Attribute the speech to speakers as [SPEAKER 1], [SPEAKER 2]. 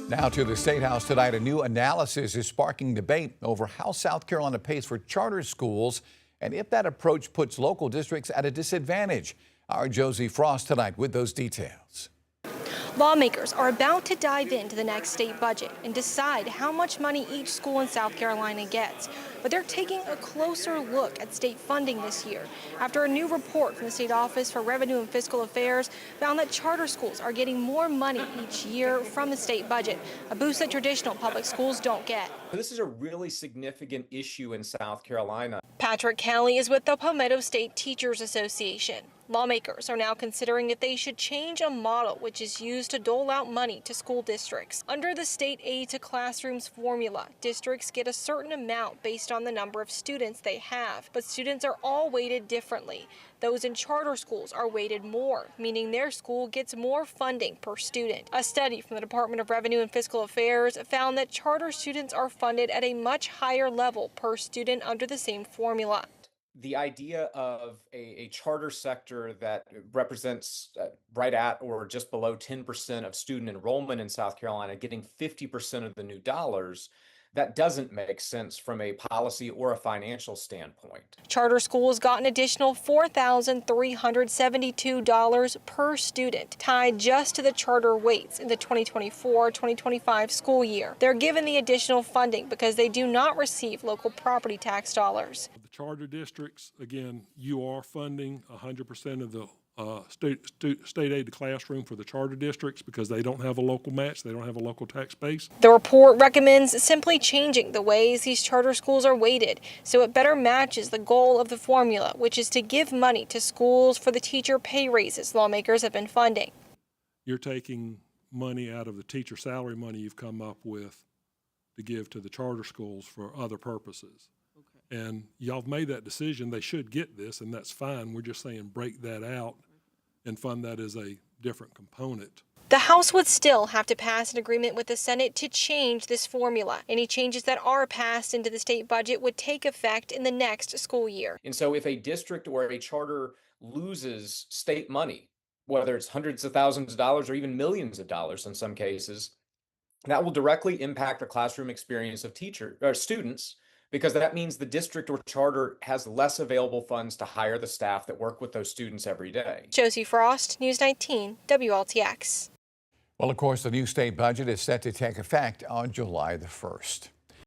[SPEAKER 1] Now to the State House tonight, a new analysis is sparking debate over how South Carolina pays for charter schools and if that approach puts local districts at a disadvantage. Our Josie Frost tonight with those details.
[SPEAKER 2] Lawmakers are about to dive into the next state budget and decide how much money each school in South Carolina gets. But they're taking a closer look at state funding this year after a new report from the State Office for Revenue and Fiscal Affairs found that charter schools are getting more money each year from the state budget, a boost that traditional public schools don't get.
[SPEAKER 3] This is a really significant issue in South Carolina.
[SPEAKER 2] Patrick Kelly is with the Palmetto State Teachers Association. Lawmakers are now considering if they should change a model which is used to dole out money to school districts. Under the state aid to classrooms formula, districts get a certain amount based on the number of students they have, but students are all weighted differently. Those in charter schools are weighted more, meaning their school gets more funding per student. A study from the Department of Revenue and Fiscal Affairs found that charter students are funded at a much higher level per student under the same formula.
[SPEAKER 3] The idea of a charter sector that represents right at or just below 10% of student enrollment in South Carolina getting 50% of the new dollars, that doesn't make sense from a policy or a financial standpoint.
[SPEAKER 2] Charter schools got an additional $4,372 per student, tied just to the charter weights in the 2024-2025 school year. They're given the additional funding because they do not receive local property tax dollars.
[SPEAKER 4] The charter districts, again, you are funding 100% of the state aid to classroom for the charter districts because they don't have a local match, they don't have a local tax base.
[SPEAKER 2] The report recommends simply changing the ways these charter schools are weighted so it better matches the goal of the formula, which is to give money to schools for the teacher pay raises lawmakers have been funding.
[SPEAKER 4] You're taking money out of the teacher salary money you've come up with to give to the charter schools for other purposes. And y'all have made that decision. They should get this, and that's fine. We're just saying break that out and fund that as a different component.
[SPEAKER 2] The House would still have to pass an agreement with the Senate to change this formula. Any changes that are passed into the state budget would take effect in the next school year.
[SPEAKER 3] And so if a district or a charter loses state money, whether it's hundreds of thousands of dollars or even millions of dollars in some cases, that will directly impact the classroom experience of students, because that means the district or charter has less available funds to hire the staff that work with those students every day.
[SPEAKER 2] Josie Frost, News 19, WLTX.
[SPEAKER 1] Well, of course, the new state budget is set to take effect on July the 1st.